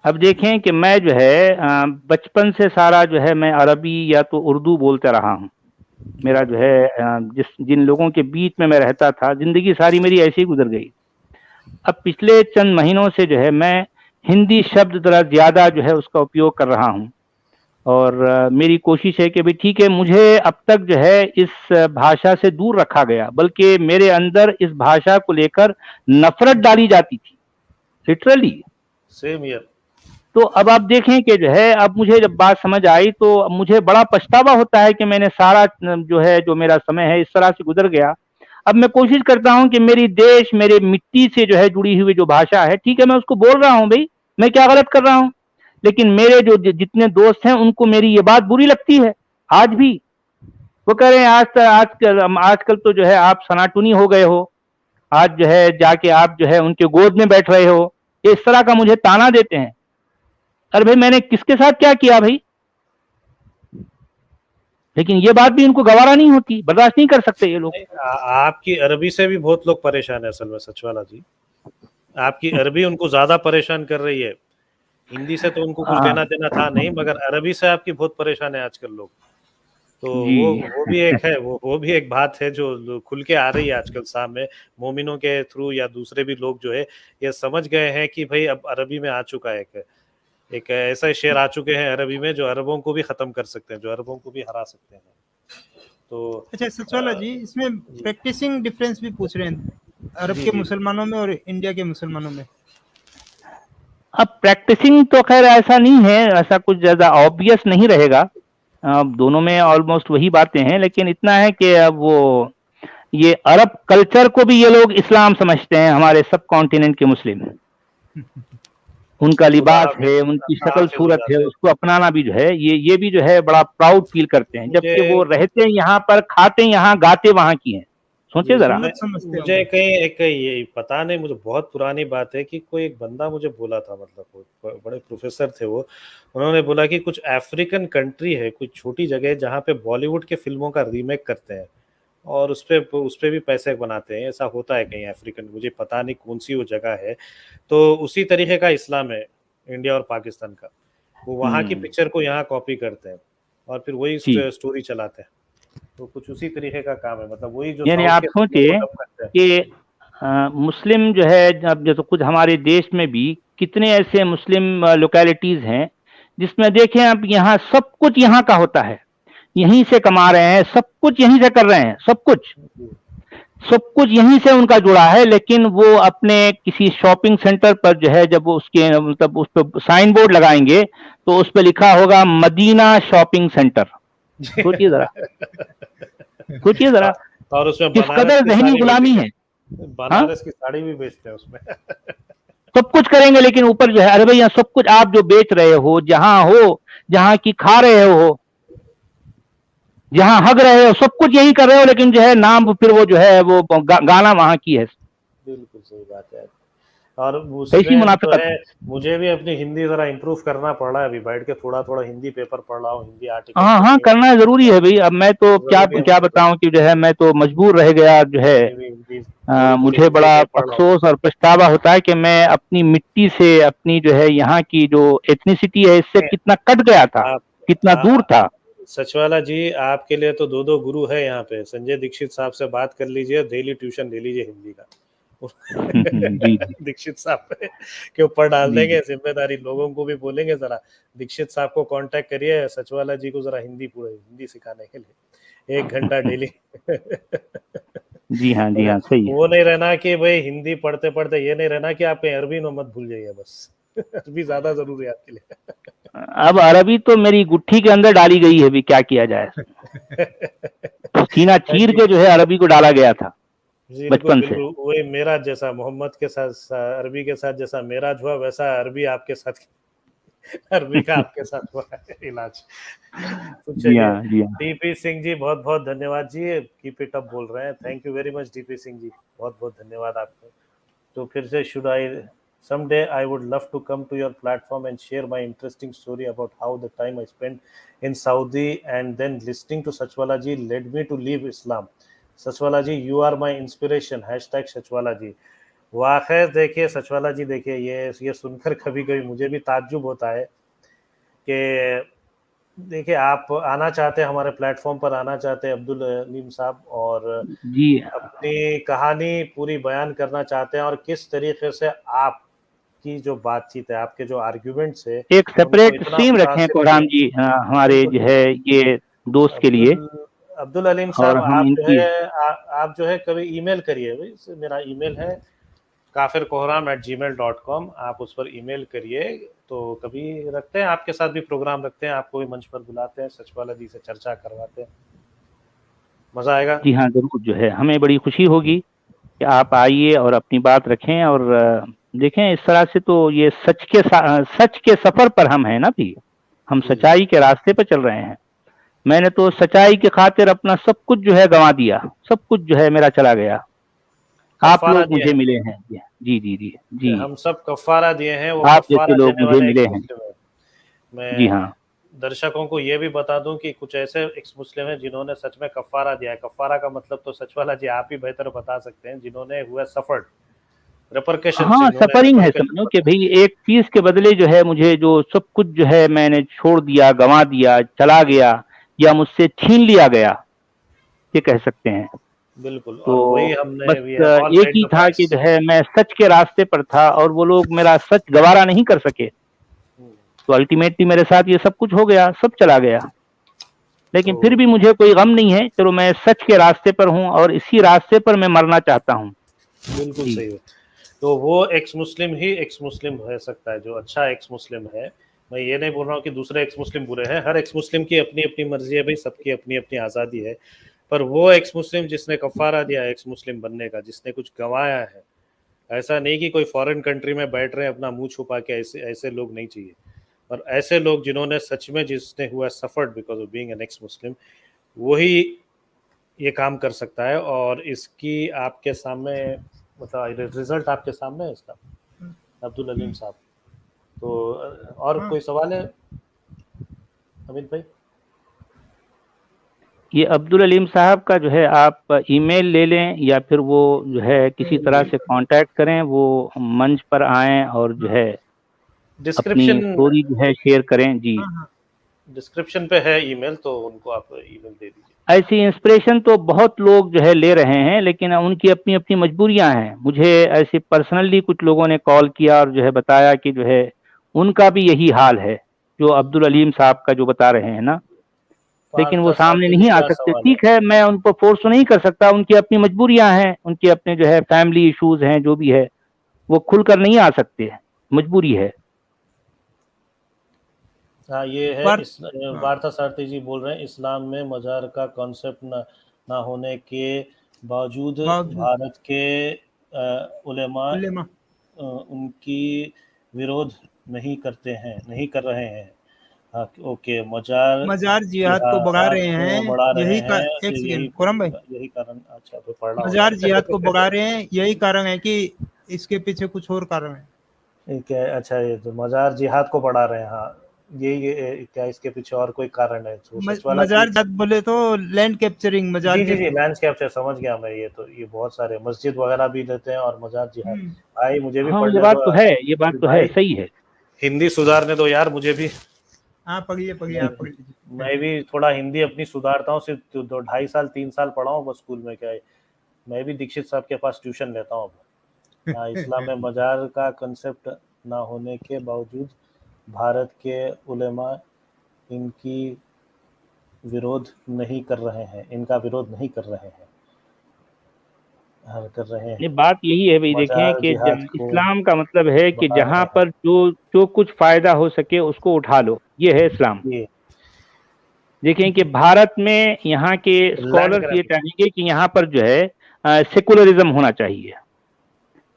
अब देखें कि मैं जो है बचपन से सारा जो है मैं अरबी या तो उर्दू बोलते रहा हूँ। मेरा जो है जिस जिन लोगों के बीच में मैं रहता था, ज़िंदगी सारी मेरी ऐसे ही गुज़र गई। अब पिछले चंद महीनों से जो है मैं हिंदी शब्द ज़रा ज़्यादा जो है उसका उपयोग कर रहा हूँ। और मेरी कोशिश है कि भाई ठीक है, मुझे अब तक जो है इस भाषा से दूर रखा गया, बल्कि मेरे अंदर इस भाषा को लेकर नफ़रत डाली जाती थी, लिटरली। Same year. तो अब आप देखें कि जो है अब मुझे जब बात समझ आई तो अब मुझे बड़ा पछतावा होता है कि मैंने सारा जो है जो मेरा समय है इस तरह से गुजर गया। अब मैं कोशिश करता हूं कि मेरी देश मेरे मिट्टी से जो है जुड़ी हुई जो भाषा है, ठीक है, मैं उसको बोल रहा हूं भाई, मैं क्या गलत कर रहा हूं। लेकिन मेरे जो जितने दोस्त हैं उनको मेरी ये बात बुरी लगती है आज भी। वो कह रहे हैं आजकल तो जो है आप सनातनी हो गए हो, आज जो है जाके आप जो है उनके गोद में बैठ रहे हो, ये इस तरह का मुझे ताना देते हैं। अरे भाई मैंने किसके साथ क्या किया भाई। लेकिन ये बात भी इनको गवारा नहीं होती, बर्दाश्त नहीं कर सकते ये लोग। आपकी अरबी से भी बहुत लोग परेशान है असल में सचवाला जी। आपकी अरबी उनको ज्यादा परेशान कर रही है। हिंदी से तो उनको कुछ हाँ लेना देना था नहीं, मगर अरबी से आपकी बहुत परेशान है आजकल लोग। तो जी। वो भी एक है, वो भी एक बात है जो खुल के आ रही है आजकल सामने। मोमिनों के थ्रू या दूसरे भी लोग जो है ये समझ गए हैं कि भाई अब अरबी में आ चुका है एक ऐसा शेर आ चुके हैं अरबी में जो अरबों को भी खत्म कर सकते हैं, जो अरबों को भी हरा सकते हैं। तो अच्छा सचवाला जी, इसमें प्रैक्टिसिंग डिफरेंस भी पूछ रहे हैं अरब जी के जी मुसलमानों में और इंडिया के मुसलमानों में। अब प्रैक्टिसिंग तो खैर ऐसा नहीं है, ऐसा कुछ ज़्यादा ऑब्वियस नहीं रहेगा। अब दोनों में ऑलमोस्ट वही बातें हैं, लेकिन इतना है कि अब वो ये अरब कल्चर को भी ये लोग इस्लाम समझते हैं, हमारे सब कॉन्टिनेंट के मुस्लिम। उनका खुदा लिबास है, उनकी शक्ल हाफिज हो सूरत है, जाते हैं। उसको अपनाना भी जो है ये भी जो है बड़ा प्राउड फील करते हैं, मुझे जबकि वो रहते हैं यहाँ पर, खाते यहाँ, गाते वहाँ की हैं। जी सोचिए जी ज़रा। मैं सुन्नत समझते मुझे होंगे। कहीं एक ये पता नहीं, मुझे बहुत पुरानी बात है कि कोई एक बंदा मुझे बोला था, मतलब वो बड़े प्रोफेसर थे वो। उन्होंने बोला कि कुछ अफ्रीकन कंट्री है, कुछ छोटी जगह है जहाँ पे बॉलीवुड के फिल्मों का रीमेक करते हैं और उस पे भी पैसे बनाते हैं। ऐसा होता है कहीं अफ्रीकन, मुझे पता नहीं कौन सी वो जगह है। तो उसी तरीके का इस्लाम है इंडिया और पाकिस्तान का। वो वहाँ की पिक्चर को यहाँ कॉपी करते हैं और फिर वही जी। स्टोरी चलाते हैं। तो कुछ उसी तरीके का काम है, मतलब वही जो यानी साउथ आप के फिल्मों को सोचिए डब करते हैं। कि मुस्लिम जो है, अब जैसे कुछ हमारे देश में भी कितने ऐसे मुस्लिम लोकेलिटीज़ हैं जिसमें देखें आप, यहाँ सब कुछ यहाँ का होता है, यहीं से कमा रहे हैं, सब कुछ यहीं से कर रहे हैं, सब कुछ यहीं से उनका जुड़ा है। लेकिन वो अपने किसी शॉपिंग सेंटर पर जो है, जब वो उसके मतलब उस पर साइन बोर्ड लगाएंगे तो उस पर लिखा होगा मदीना शॉपिंग सेंटर। सोचिए जरा, सोचिए जरा, और उसमें किस कदर जहनी गुलामी है। हाँ, बनारस की साड़ी भी बेचते हैं उसमें। सब कुछ करेंगे लेकिन ऊपर जो है, अरे भैया सब कुछ आप जो बेच रहे हो, जहां हो, जहां की खा रहे हो, जहां हग रहे हो, सब कुछ यही कर रहे हो, लेकिन जो है नाम फिर वो जो है वो गाना वहां की है। बिल्कुल सही बात है। और कैसी उसमें जो मुनाफिकत है है। मुझे भी अपनी हिंदी जरा इम्प्रूव करना पड़ रहा है, अभी बैठ के थोड़ा थोड़ा हिंदी पेपर पढ़ रहा हूँ, हिंदी आर्टिकल हाँ हाँ, पढ़ते हैं। करना जरूरी है भाई। अब मैं तो क्या जरूरी है क्या मुझे तो। बताऊं कि जो है मैं तो मजबूर रह गया जो है। मैं भी हिंदी थोड़ी थोड़ी मुझे हिंदी बड़ा में पढ़ रहा हूँ। अफसोस और पछतावा होता है कि मैं अपनी मिट्टी से, अपनी जो है यहाँ की जो एथनिसिटी है, इससे कितना कट गया था, आप कितना दूर था। सचवाला जी, आपके लिए तो दो दो गुरु है यहाँ पे। संजय दीक्षित साहब से बात कर लीजिए, डेली ट्यूशन ले लीजिए हिंदी का। जी जी दीक्षित साहब पे के ऊपर डाल जी देंगे जी। जिम्मेदारी, लोगों को भी बोलेंगे जरा दीक्षित साहब को कांटेक्ट करिए, सचवाला जी को जरा हिंदी पूरे हिंदी सिखाने के लिए 1 घंटा डेली। जी हाँ, जी मगर हाँ, सही है। वो नहीं रहना कि भाई हिंदी पढ़ते पढ़ते ये नहीं रहना कि आप अरबी में मत भूल जाइए बस। अरबी ज्यादा जरूरी है आपके लिए। अब अरबी तो मेरी गुट्ठी के अंदर डाली गई है, अभी क्या किया जाए। सीना चीर जी के जो है अरबी को डाला गया था बिल्कुल बचपन से। बिल्कुल, वही मेरा जैसा मोहम्मद के साथ अरबी के साथ जैसा मेरा हुआ, वैसा अरबी आपके साथ, अरबी का आपके साथ हुआ है इलाज। तो जी चलिए, हाँ, जी हाँ। डीपी सिंह जी बहुत बहुत धन्यवाद जी, कीप इट अप बोल रहे हैं। Thank you very much DP Singh ji, बहुत बहुत धन्यवाद आपको। तो फिर से should I someday I would love to come to your platform and share my interesting story about how the time I spent in Saudi and then listening to Sachwala ji led me to leave Islam. Sachwala ji, you are my inspiration. Hashtag Sachwala ji. वाकई देखिए सचवाला जी, देखिए ये सुनकर कभी कभी मुझे भी ताज्जुब होता है कि देखिए आप आना चाहते हैं, हमारे प्लेटफॉर्म पर आना चाहते हैं अब्दुल अलीम साहब, और जी अपनी कहानी पूरी बयान करना चाहते हैं, और किस तरीके से आपकी जो बातचीत है, आपके जो आर्ग्यूमेंट्स है, एक उनको सेपरेट इतना स्ट्रीम रखें मुतासिर कोहराम किया। जी, हमारे बिल्कुल जो है बिल्कुल। ये दोस्त के लिए। अब्दुल अब्दुल अलीम और साहब, हम आप जो इनकी, है आप जो है कभी ईमेल करिए भाई, मेरा ईमेल है kafirkohram@gmail.com, आप उस पर ईमेल करिए, तो कभी रखते हैं आपके साथ भी प्रोग्राम, रखते हैं आपको भी मंच पर बुलाते हैं, सचवाला जी से चर्चा करवाते हैं, मजा आएगा। जी हाँ जरूर, जो है हमें बड़ी खुशी होगी कि आप आइए और अपनी बात रखें। और देखें, इस तरह से तो ये सच के सफर पर हम हैं ना भी, हम जी जी। सच्चाई के रास्ते पर चल रहे हैं। मैंने तो सच्चाई के खातिर अपना सब कुछ जो है गंवा दिया, सब कुछ जो है मेरा चला गया। आप कफ़ारा लोग दिए मुझे हैं, मिले हैं। जी जी जी जी। हम सब कफ़ारा दिए हैं, वो आप जैसे कफ़ारा लोग देने मुझे वाले मिले एक्स हैं। मुस्लिम है। जी मैं हाँ। दर्शकों को ये भी बता दूं कि कुछ ऐसे एक्स मुस्लिम हैं जिन्होंने सच में कफ़ारा दिया है। कफ़ारा का मतलब तो सचवाला जी आप ही बेहतर बता सकते हैं, जिन्होंने हुआ सफर्ड रिपरकशन, हाँ, जिन्होंने सफरिंग है, रिपरकशन समझो कि भाई एक चीज के बदले जो है मुझे जो सब कुछ जो है मैंने छोड़ दिया, गंवा दिया, चला गया, या मुझसे छीन लिया गया, ये कह सकते हैं। बिल्कुल, और वही तो हमने, बस वी हैव ऑल एक पेड ही द था कि प्राइस। जो है मैं सच के रास्ते पर था और वो लोग मेरा सच गवारा नहीं कर सके, तो अल्टीमेटली मेरे साथ ये सब कुछ हो गया, सब चला गया। लेकिन फिर तो भी मुझे कोई गम नहीं है, चलो मैं सच के रास्ते पर हूँ और इसी रास्ते पर मैं मरना चाहता हूँ। बिल्कुल जी सही है। तो वो एक्स मुस्लिम ही एक्स मुस्लिम हो सकता है, जो अच्छा एक्स मुस्लिम है। मैं ये नहीं बोल रहा हूँ कि दूसरे एक्स मुस्लिम बुरे हैं, हर एक्स मुस्लिम की अपनी अपनी मर्जी है भाई, सबकी अपनी अपनी आज़ादी है। पर वो एक्स मुस्लिम जिसने कफ़ारा दिया एक्स मुस्लिम बनने का, जिसने कुछ गंवाया है, ऐसा नहीं कि कोई फॉरेन कंट्री में बैठ रहे हैं अपना मुंह छुपा के, ऐसे ऐसे लोग नहीं चाहिए। और ऐसे लोग जिन्होंने सच में, जिसने हुआ suffered because of being an x मुस्लिम, वही ये काम कर सकता है। और इसकी आपके सामने, मतलब रिजल्ट आपके सामने है इसका, अब्दुल अलीम साहब। तो और हाँ। कोई सवाल है अमित भाई? ये अब्दुल अलीम साहब का जो है आप ईमेल ले लें, या फिर वो जो है किसी तरह से कांटेक्ट करें, वो मंच पर आएं और जो है अपनी डिस्क्रिप्शन स्टोरी जो है शेयर करें। जी, हाँ हाँ। डिस्क्रिप्शन पे है ईमेल, तो उनको आप ईमेल दे दीजिए। ऐसी इंस्पिरेशन तो बहुत लोग जो है ले रहे हैं, लेकिन उनकी अपनी अपनी मजबूरियां हैं। मुझे ऐसे पर्सनली कुछ लोगों ने कॉल किया और जो है बताया कि जो है उनका भी यही हाल है जो अब्दुल अलीम साहब का जो बता रहे हैं ना, लेकिन वो पार्था सामने सारथी जी, नहीं आ क्या सकते। सवाल है? ठीक है, मैं उनको फोर्स तो नहीं कर सकता, उनकी अपनी मजबूरियां हैं, उनके अपने जो है फैमिली इश्यूज हैं, जो भी है वो खुलकर नहीं आ सकते, मजबूरी है। हाँ, ये है पर इस पार्था सारथी जी बोल रहे हैं, इस्लाम में मजार का कॉन्सेप्ट ना होने के बावजूद बावजूद भारत के उलेमा उलेमा उनकी विरोध नहीं करते हैं, नहीं कर रहे हैं। हाँ, ओके, मजार मजार जिहाद को बढ़ा जिहाद रहे को हैं, बढ़ा रहे यही का हैं, एक यही सेकेंड कोरम भाई, यही कारण, अच्छा तो पढ़ना होगा। मजार जिहाद को बढ़ा रहे हैं, यही कारण है कि इसके पीछे कुछ और कारण है। ठीक है, अच्छा, ये तो मजार जिहाद को बढ़ा रहे हैं, हाँ। ये क्या इसके पीछे और कोई कारण है? तो सचवाला जी, मजार जिहाद बोले तो लैंड कैप्चरिंग, मजार जी जी के जी, लैंडस्केप से समझ गया मैं। ये तो ये बहुत सारे मस्जिद वगैरह भी लेते हैं और मजार जिहाद। भाई मुझे भी हाँ, ये पढ़ने बात दो तो है, ये बात तो है, भाई, सही है। हिंदी सुधारने दो यार मुझे भी। हाँ पढ़िए पढ़िए, मैं आप पढ़ लीजिए। मैं भी थोड़ा हिंदी अपनी सुधारता हूँ, सिर्फ 2 2.5 साल 3 साल पढ़ा हूँ बस स्कूल में, क्या है। मैं भी दीक्षित साहब के पास ट्यूशन लेता हूँ अब। हाँ, इस्लाम में मजार का कंसेप्ट ना होने के बावजूद भारत के उलेमा इनकी विरोध नहीं कर रहे हैं, इनका विरोध नहीं कर रहे हैं, हाँ, कर रहे ये हैं। बात यही है भाई, देखें मजार कि जिहाद को इस्लाम का मतलब है कि बढ़ा जहाँ रहे हैं। पर जो जो कुछ फायदा हो सके उसको उठा लो, ये है इस्लाम। ये देखें कि भारत में यहाँ के लैंड स्कॉलर्स ये ग्रैबिंग। चाहेंगे कि यहाँ पर जो है सेकुलरिज्म होना चाहिए,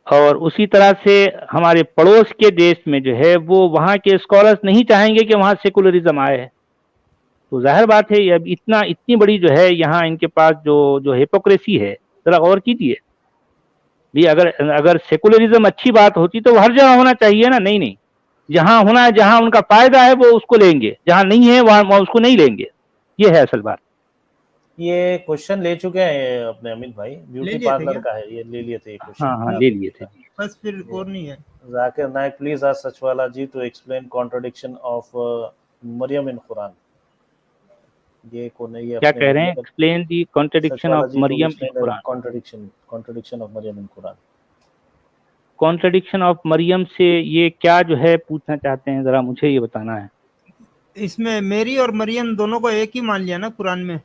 और उसी तरह से हमारे पड़ोस के देश में जो है वो वहाँ के स्कॉलर्स नहीं चाहेंगे कि वहाँ सेकुलरिज्म आए। तो जाहिर बात है, अब इतनी बड़ी जो है यहाँ इनके पास जो जो हिपोक्रेसी है, जरा गौर कीजिए भी। अगर अगर सेकुलरिज्म अच्छी बात होती तो वो हर जगह होना चाहिए ना। नहीं नहीं, जहाँ होना है, जहाँ उनका फायदा है वो उसको लेंगे, जहाँ नहीं है वहाँ उसको नहीं लेंगे। ये है असल बात। ये क्वेश्चन ले चुके हैं अपने अमित भाई, ब्यूटी लिए थे पार्लर क्या? का है, ये ले लिए थे ये क्वेश्चन। हाँ हाँ ले लिए थे। बस फिर और नहीं है। Zakir Naik, please ask Sachwala ji to explain contradiction of Maryam in Quran. ये कौन है? ये क्या कह रहे हैं? Explain the contradiction of Maryam in Quran. Contradiction of Maryam in Quran. Contradiction of Maryam से ये क्या जो है पूछना चाहते हैं, जरा मुझे ये बताना है। इसमें मेरी और मरियम दोनों को एक ही मान लिया ना कुरान में।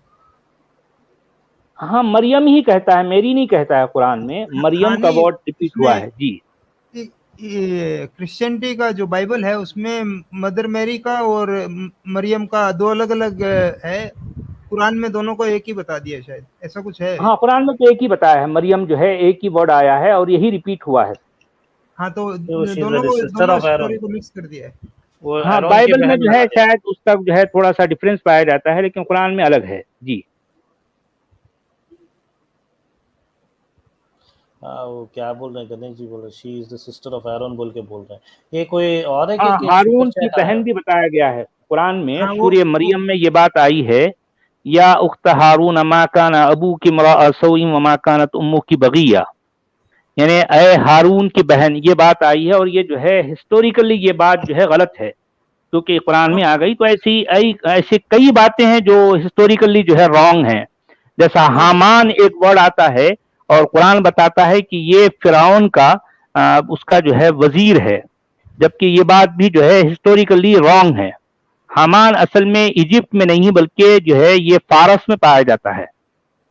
हाँ मरियम ही कहता है, मेरी नहीं कहता है कुरान में, मरियम का वर्ड रिपीट हुआ है जी। क्रिश्चियनिटी का जो बाइबल है उसमें मदर मैरी का और मरियम का दो अलग अलग है, कुरान में दोनों को एक ही बता दिया शायद, ऐसा कुछ है। हाँ कुरान में तो एक ही बताया है, मरियम जो है एक ही वर्ड आया है और यही रिपीट हुआ है। हाँ तो दोनों को मिक्स कर दिया है। हाँ बाइबल में जो है शायद उसका जो है थोड़ा सा डिफरेंस पाया जाता है, लेकिन कुरान में अलग है जी। हाँ वो क्या बोल रहे हैं गणेश जी, बोल रहे she is the sister of Aaron बोल के बोल रहे हैं। ये कोई और है कि हारून की बहन भी बताया गया है कुरान में। सूरह मरियम में ये बात आई है, या उख्त हारून मा काना अबू की मरा सौइम व मा कानत उम्मु की बगिया, यानी ए हारून की बहन, ये बात आई है। और ये जो है हिस्टोरिकली ये बात जो है गलत है, क्योंकि कुरान में आ गई। तो ऐसी कई बातें हैं जो हिस्टोरिकली जो है रॉन्ग हैं। जैसा हामान एक वर्ड आता है और कुरान बताता है कि ये फिरौन का उसका जो है वजीर है, जबकि ये बात भी जो है हिस्टोरिकली रॉन्ग है। हामान असल में इजिप्ट में नहीं बल्कि जो है ये फारस में पाया जाता है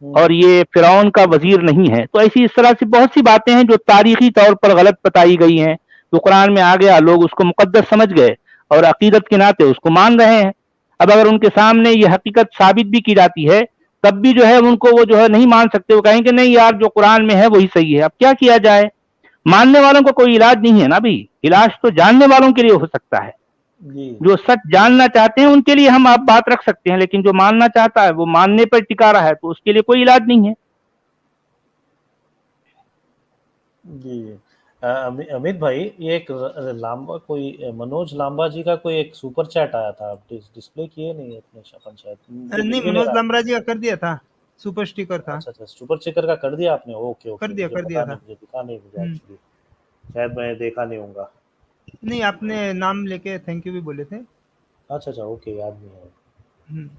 और ये फिरौन का वजीर नहीं है। तो ऐसी इस तरह से बहुत सी बातें हैं जो तारीखी तौर पर गलत बताई गई हैं, तो कुरान में आ गया, लोग उसको मुकद्दस समझ गए और अकीदत के नाते उसको मान रहे हैं। अब अगर उनके सामने ये हकीकत साबित भी की जाती है तब भी जो है उनको वो जो है नहीं मान सकते, वो कहेंगे नहीं यार जो कुरान में है वही सही है। अब क्या किया जाए, मानने वालों को कोई इलाज नहीं है ना भाई, इलाज तो जानने वालों के लिए हो सकता है। जो सच जानना चाहते हैं उनके लिए हम आप बात रख सकते हैं, लेकिन जो मानना चाहता है वो मानने पर टिका रहा है तो उसके लिए कोई इलाज नहीं है जी। अमित भाई, ये एक लांबा कोई मनोज लांबा जी का कोई एक सुपर चैट आया था, आप डिस्प्ले किए नहीं अपने अपन शायद? नहीं, मनोज लांबा जी का कर दिया था, सुपर स्टिकर था। अच्छा, सुपर स्टिकर का कर दिया आपने? ओके कर दिया था। मुझे दिखा नहीं मुझे एक्चुअली, शायद मैं देखा नहीं होगा। नहीं, आपने नाम लेके थैंक यू भी बोले थे। अच्छा ओके, याद नहीं है।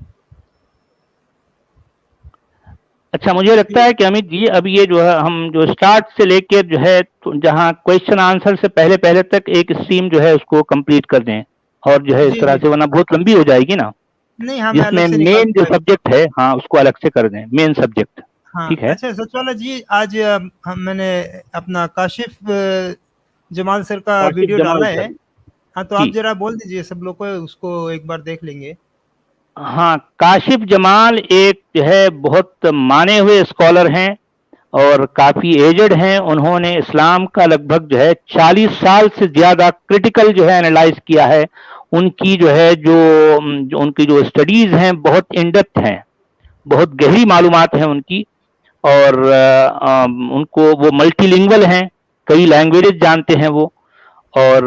अच्छा, मुझे लगता है कि अमित जी अब ये जो है हम जो स्टार्ट से लेकर जो है जहां क्वेश्चन आंसर से पहले तक एक स्ट्रीम जो है उसको कंप्लीट कर दें, और जो है इस तरह से, वरना बहुत लंबी हो जाएगी ना। नहीं, हाँ, जिसमें मेन जो सब्जेक्ट है हाँ उसको अलग से कर दें, मेन सब्जेक्ट। हाँ, ठीक है। अच्छा सचवाला जी, आज मैंने अपना काशिफ जमाल सर का वीडियो डाला है। हाँ तो आप जरा बोल दीजिए, सब लोग को उसको एक बार देख लेंगे। हाँ, काशिफ जमाल एक जो है बहुत माने हुए स्कॉलर हैं और काफी एजेड हैं। उन्होंने इस्लाम का लगभग जो है 40 साल से ज्यादा क्रिटिकल जो है एनालाइज किया है। उनकी जो है जो उनकी जो स्टडीज हैं बहुत इन डेप्थ हैं, बहुत गहरी मालूमात हैं उनकी। और उनको वो मल्टीलिंगुअल हैं, कई लैंग्वेजेस जानते हैं वो। और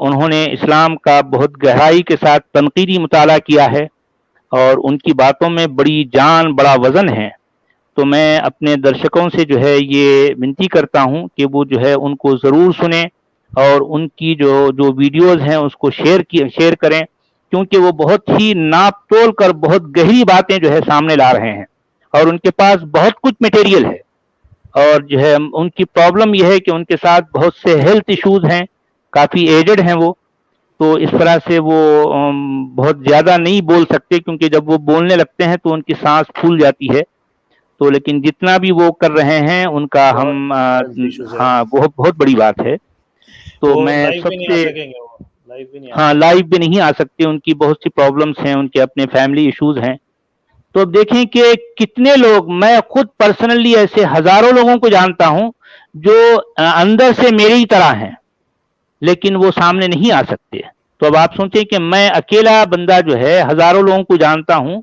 उन्होंने इस्लाम का बहुत गहराई के साथ तनकीदी मुताला किया है और उनकी बातों में बड़ी जान, बड़ा वजन है। तो मैं अपने दर्शकों से जो है ये विनती करता हूं कि वो जो है उनको ज़रूर सुने और उनकी जो वीडियोस हैं उसको शेयर करें, क्योंकि वो बहुत ही नाप तोल कर बहुत गहरी बातें जो है सामने ला रहे हैं और उनके पास बहुत कुछ मटेरियल है। और जो है उनकी प्रॉब्लम यह है कि उनके साथ बहुत से हेल्थ इश्यूज हैं, काफ़ी एजेड हैं वो, तो इस तरह से वो बहुत ज़्यादा नहीं बोल सकते, क्योंकि जब वो बोलने लगते हैं तो उनकी सांस फूल जाती है। तो लेकिन जितना भी वो कर रहे हैं उनका हम हाँ बहुत बड़ी बात है। तो मैं सबसे लाइव भी नहीं आ सकते, उनकी बहुत सी प्रॉब्लम्स हैं, उनके अपने फैमिली इश्यूज हैं। तो अब देखें कि कितने लोग, मैं खुद पर्सनली ऐसे हजारों लोगों को जानता हूं जो अंदर से मेरी ही तरह हैं, लेकिन वो सामने नहीं आ सकते। तो अब आप सोचें कि मैं अकेला बंदा जो है हजारों लोगों को जानता हूं,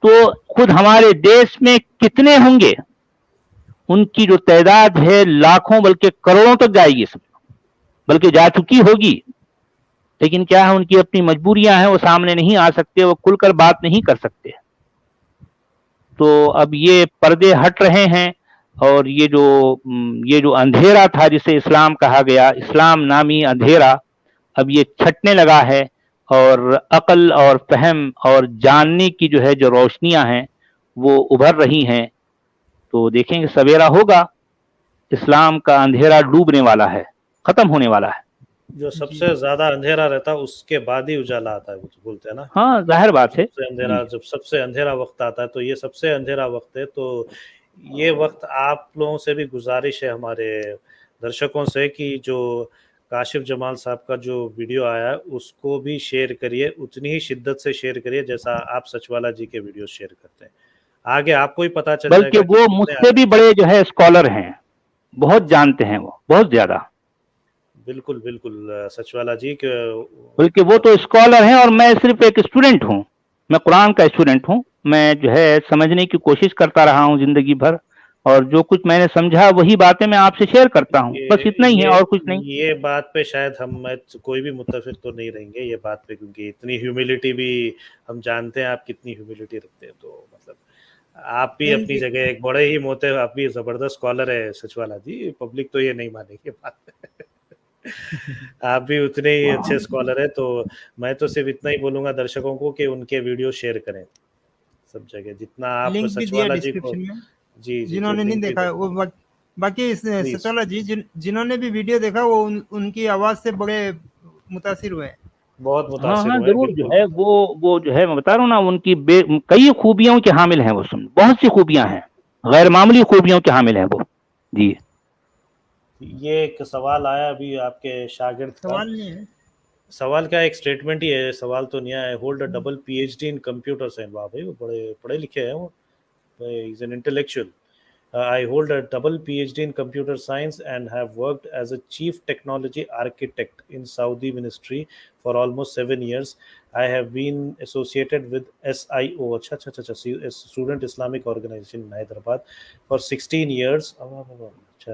तो खुद हमारे देश में कितने होंगे, उनकी जो तादाद है लाखों बल्कि करोड़ों तक जाएगी, बल्कि जा चुकी होगी। लेकिन क्या है, उनकी अपनी मजबूरियां हैं, वो सामने नहीं आ सकते, वो खुलकर बात नहीं कर सकते। तो अब ये पर्दे हट रहे हैं और ये जो अंधेरा था जिसे इस्लाम कहा गया, इस्लाम नामी अंधेरा, अब ये छटने लगा है और अक्ल और फहम और जानने की जो है जो रोशनियां हैं वो उभर रही हैं। तो देखेंगे सवेरा होगा, इस्लाम का अंधेरा डूबने वाला है, खत्म होने वाला है। जो सबसे ज्यादा अंधेरा रहता है उसके बाद ही उजाला आता है, कुछ बोलते हैं ना। हाँ, जाहिर बात है। सबसे अंधेरा, जब सबसे अंधेरा वक्त आता है तो ये सबसे अंधेरा वक्त है। तो ये वक्त आप लोगों से भी गुजारिश है, हमारे दर्शकों से, कि जो काशिफ जमाल साहब का जो वीडियो आया है उसको भी शेयर करिए, उतनी ही शिद्दत से शेयर करिए जैसा आप सचवाला जी के वीडियो शेयर करते हैं। आगे आपको ही पता चल बल्कि जाएगा। वो मुझसे भी बड़े जो है स्कॉलर हैं, बहुत जानते हैं वो, बहुत ज्यादा। बिल्कुल बिल्कुल सचवाला जी के, बल्कि वो तो स्कॉलर हैं और मैं सिर्फ एक स्टूडेंट हूँ, मैं कुरान का स्टूडेंट हूँ। मैं जो है समझने की कोशिश करता रहा हूँ जिंदगी भर, और जो कुछ मैंने समझा वही बातें मैं आपसे शेयर करता हूँ, बस इतना ही है और कुछ नहीं। ये बात पे शायद हम कोई भी मुत्तफिक तो नहीं रहेंगे ये बात पे, क्योंकि इतनी ह्यूमिलिटी भी हम जानते हैं आप कितनी ह्यूमिलिटी रखते हैं। तो मतलब आप भी अपनी जगह एक बड़े ही मोटे, आप भी जबरदस्त स्कॉलर है सचवाला जी, पब्लिक तो ये नहीं मानेगी बात आप भी उतने ही अच्छे स्कॉलर है। तो मैं तो सिर्फ इतना ही बोलूंगा दर्शकों को कि उनके वीडियो शेयर करें सब जगह, जितना आप लिंक भी दिया सचवाला जी को। डिस्क्रिप्शन में, जी जिन्होंने नहीं देखा वो बाकी सचवाला जी जिन्होंने भी वीडियो देखा वो उनकी आवाज से बड़े मुतासिर हुए, बहुत मुतासिर हाँ हुए। जरूर जो है वो जो है मैं बता रहा हूँ ना, उनकी कई खूबियों के हामिल हैं वो, सुन बहुत सी खूबियां हैं, गैर मामूली खूबियों के हामिल हैं वो। जी ये एक सवाल आया अभी आपके शागिर्द का, सवाल नहीं है, सवाल क्या, एक स्टेटमेंट ही है, सवाल तो नहीं है। Hold a double PhD in computer science. वाह भाई, वो बड़े पढ़े लिखे हैं वो, is an intellectual. I hold a double PhD in computer science and have worked as a chief technology architect in Saudi ministry for almost 7 years. I have been associated with SIO, Student Islamic Organization in Hyderabad, for 16 years,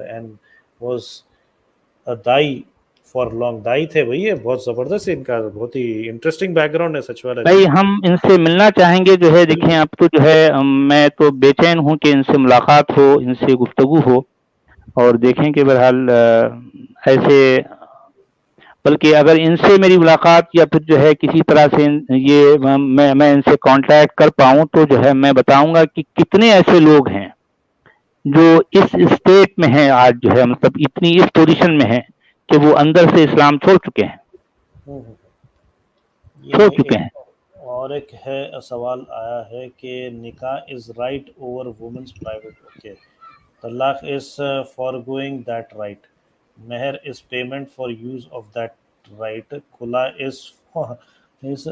and was a दाई for long. दाई थे भाई, ये बहुत जबरदस्त, इनका बहुत ही interesting background है सचवाला भाई, हम इनसे मिलना चाहेंगे जो है। देखें अब तो जो है मैं तो बेचैन हूँ कि इनसे मुलाकात हो, इनसे गुफ्तगू हो, और देखें कि बहरहाल ऐसे, बल्कि अगर इनसे मेरी मुलाकात या फिर जो है किसी तरह से ये मैं इनसे कांटेक्ट कर पाऊँ तो जो है मैं बताऊंगा कि कितने ऐसे लोग हैं जो इस स्टेट में हैं आज, जो है मतलब इतनी इस पोजीशन में है कि वो अंदर से इस्लाम छोड़ चुके हैं, छोड़ चुके हैं। और एक है सवाल आया है कि निकाह is right over women's private, okay, तलाक इज फॉरगोइंग दैट राइट, मेहर is payment for use of that right, खुला is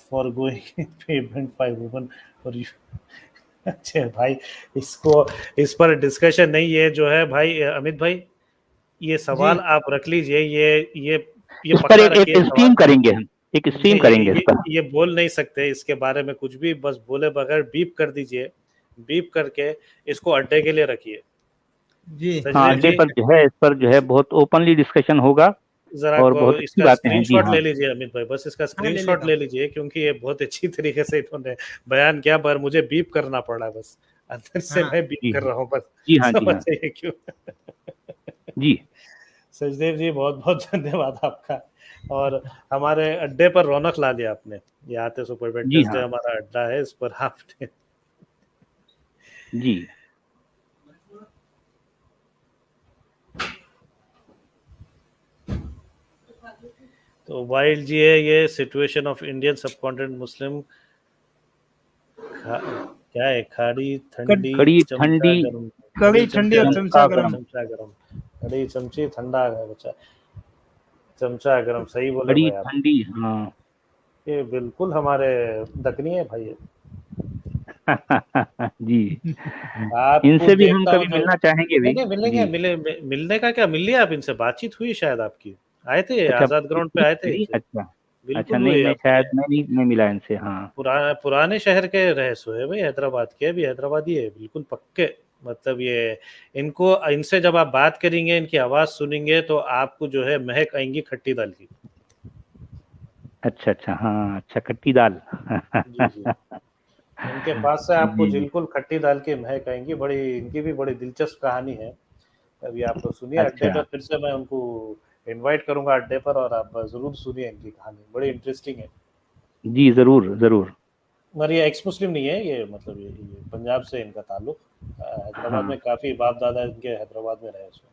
forgoing payment by woman for you. अच्छा भाई, इसको इस पर डिस्कशन नहीं है जो है भाई। अमित भाई, ये सवाल आप रख लीजिए, ये इस पर एक स्ट्रीम करेंगे हम, एक स्ट्रीम करेंगे इस पर। ये बोल नहीं सकते इसके बारे में कुछ भी, बस बोले बगैर बीप कर दीजिए, बीप करके इसको अड्डे के लिए रखिए जी। हाँ, अड्डे पर जो है इस पर जो है बहुत ओपनली डिस्कशन होगा। जरा और बहुत इसका स्क्रीनशॉट ले लीजिए अमित भाई, बस इसका स्क्रीनशॉट ले लीजिए, क्योंकि ये बहुत अच्छी तरीके से इन्होंने बयान किया, पर मुझे बीप करना पड़ा है, बस अंदर से मैं बीप कर रहा हूँ बस। जी हाँ, जी हाँ, क्यों जी सचदेव जी, बहुत बहुत धन्यवाद आपका, और हमारे अड्डे पर रौनक ला दिया आपने। ये आते सुपर वेडनेसडे हाँ, हमारा अड्डा है, इस पर आपने जी। तो वाइल्ड जी है ये सिचुएशन ऑफ इंडियन सबकॉन्टिनेंट मुस्लिम, क्या है, खाड़ी ठंडी कड़ी ठंडी, कड़ी ठंडी और चमचा गरम, कड़ी चमची ठंडा है बच्चा, चमचा गरम, सही बोले कड़ी भाई आप। ठंडी, हाँ ये बिल्कुल हमारे दकनी है भाई। जी, इनसे भी हम कभी मिलना चाहेंगे भी। मिलेंगे, मिलने का क्या, मिल लिया आप इनसे, बातचीत हुई शायद आपकी, आए थे अच्छा, आजाद ग्राउंड पे आए थे। अच्छा नहीं, मैं शायद नहीं मिला इनसे। हाँ, पुराने शहर के रहे सो है भाई, हैदराबाद के, भी हैदराबादी है बिल्कुल पक्के। मतलब ये इनसे जब आप बात करेंगे, इनकी आवाज सुनेंगे तो आपको जो है महक आएंगी खट्टी दाल की। अच्छा, हाँ, अच्छा, खट्टी दाल। जी। इनके पास से आपको जी, जी। बिल्कुल खट्टी दाल की महक आएंगी, बड़ी इनकी भी बड़ी दिलचस्प कहानी है। अभी आप सुनिए अड्डे अच्छा। पर, फिर से मैं उनको इनवाइट करूंगा अड्डे पर, और आप जरूर सुनिए इनकी कहानी, बड़ी इंटरेस्टिंग है। जी, ज़रूर, ज़रूर। मगर ये एक्स मुस्लिम नहीं है, ये मतलब ये पंजाब से इनका ताल्लुक। हैदराबाद हाँ। में काफी बाप दादा इनके हैदराबाद में रहे उसमें।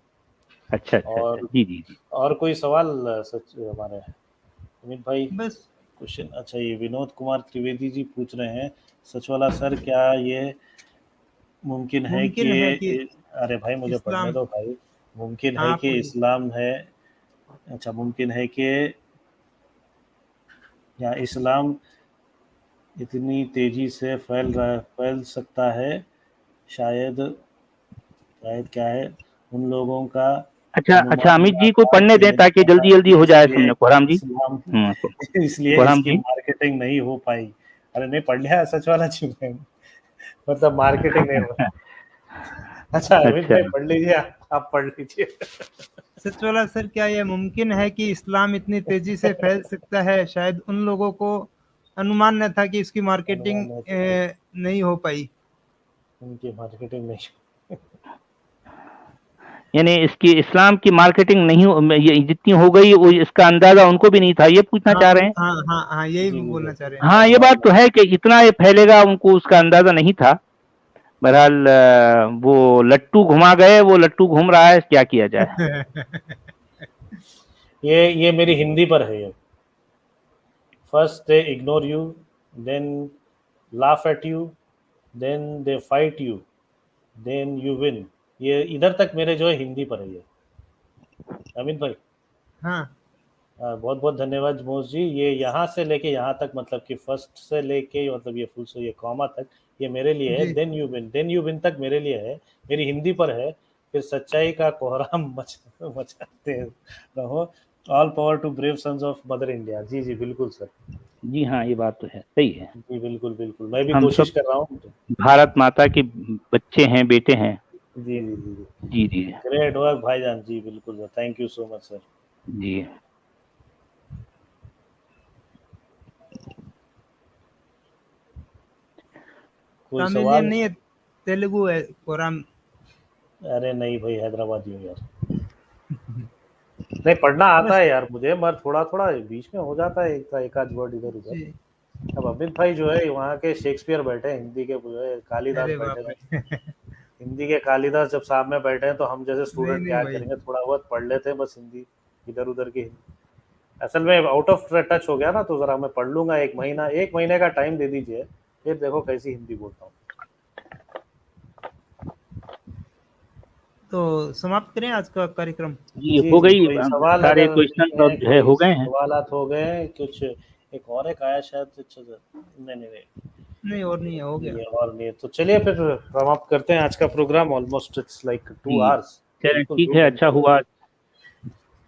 अच्छा, अच्छा, अच्छा। और जी, जी, जी। और कोई सवाल सच हमारे अमित भाई? बस क्वेश्चन, अच्छा ये विनोद कुमार त्रिवेदी जी पूछ रहे हैं, सचवाला सर क्या ये मुमकिन है मुमकिन है कि कि, अरे भाई मुझे पढ़ने इस्लाम, दो भाई। मुमकिन है हाँ कि पढ़िए। इस्लाम है, अच्छा मुमकिन है कि या इस्लाम इतनी तेजी से फैल सकता है, शायद शायद क्या है, उन लोगों का अच्छा, अच्छा, अनुमान अमित ना जी को था पढ़ने कि दें ताकि इसका जल्दी-जल्दी हो जाए इसलिए सुनने को। कोरहम जी। इस्लाम हुँ, इसलिए कोरहम इसकी जी। मार्केटिंग नहीं हो पाई। अरे नहीं पढ़ लिया सच वाला चीज है, मतलब मार्केटिंग नहीं हो। अच्छा अमित अच्छा। भाई पढ़ लीजिए, आप पढ़ लीजिए। सच वाला सर क्या ये मुमकिन है कि इस्लाम इतनी तेजी से फैल सकता है, शायद उन लोगों को अनुमान न था कि इसकी मार्केटिंग अनुमान है तो भाई नहीं हो पाई। उनकी मार्केटिंग नहीं। यानी इसकी इस्लाम की मार्केटिंग नहीं ये जितनी हो गई वो इसका अंदाज़ा उनको भी नहीं था, ये पूछना हाँ चाह रहे हैं? हाँ हाँ हाँ, यही जी बोलना जी, चाह रहे हैं। हाँ, ये बात तो है कि इतना ये फैलेगा उनको उसका अंदाज़ा नहीं था। बहरहाल वो लट्टू घुमा गए, वो लट्टू घूम रहा है, क्या किया जाए? ये मेरी हिंदी पर है ये। First they ignore you, then laugh at you, then they fight you, then you win. ये इधर तक मेरे जो है हिंदी पर है ये। अमित भाई हाँ बहुत बहुत धन्यवाद मोश जी। ये यहाँ से लेके यहाँ तक, मतलब कि फर्स्ट से लेके मतलब ये फुल से ये कॉमा तक ये मेरे लिए है। जी, देन यू विन तक मेरे लिए है, मेरी हिंदी पर है। फिर सच्चाई का कोहराम मचाते रहो। All power to brave sons of mother India. जी जी बिल्कुल सर। जी हाँ, ये बात तो है, सही है। जी बिल्कुल बिल्कुल, मैं भी हम कोशिश सब कर रहा हूँ। भारत माता के बच्चे हैं, बेटे हैं। जी जी जी जी, जी, जी। ग्रेट वर्क भाईजान। जी बिल्कुल sir, thank you so much sir. जी। कोई तमिलियन सवाल? नहीं है, तेलुगु है कोराम। अरे नहीं भाई, हैदराबादी हूँ यार। नहीं पढ़ना आता बस है यार मुझे, मगर थोड़ा थोड़ा बीच में हो जाता है एक आध वर्ड इधर उधर। जी, अब अमित भाई जो है वहाँ के शेक्सपियर बैठे हैं, हिंदी के जो है कालिदास अरे बैठे बाप हैं। रे। हिंदी के कालिदास जब सामने बैठे हैं तो हम जैसे नहीं स्टूडेंट नहीं क्या भाई, करेंगे, थोड़ा बहुत पढ़ लेते हैं बस हिंदी, इधर उधर की हिंदी। असल में आउट ऑफ टच हो गया ना, तो जरा मैं पढ़ लूंगा। एक महीने का टाइम दे दीजिए, फिर देखो कैसी हिंदी बोलता हूँ। तो समाप्त करें आज का कार्यक्रम। जी, जी हो जी, गई। कोई सवाल सारे अगर क्वेश्चन नहीं है, अब जो है कोई हो गए हैं। सवालात हो गए हैं कुछ, एक और एक आया शायद। अच्छा नहीं नहीं नहीं, नहीं और नहीं है, हो गया। ये और नहीं है। तो चलिए फिर समाप्त करते हैं आज का प्रोग्राम। ऑलमोस्ट इट्स लाइक 2 जी, आवर्स। चलें बिल्कुल ठीक 2 है, अच्छा घंटे। हुआ।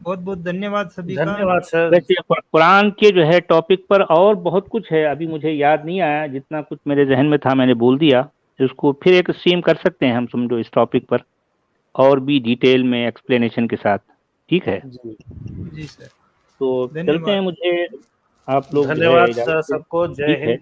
बहुत बहुत धन्यवाद सभी का। धन्यवाद सर। वैसे कुरान के जो है टॉपिक पर और बहुत कुछ है, अभी मुझे याद नहीं आया, जितना कुछ मेरे जहन में था मैंने बोल दिया। इसको फिर एक स्ट्रीम कर सकते हैं हम, समझो, इस टॉपिक पर और भी डिटेल में एक्सप्लेनेशन के साथ। ठीक है, जी जी सर, तो चलते हैं। धन्यवाद। मुझे आप लोग जो है धन्यवाद इजाज़त सर दें। सबको। जय ठीक है। हिंद।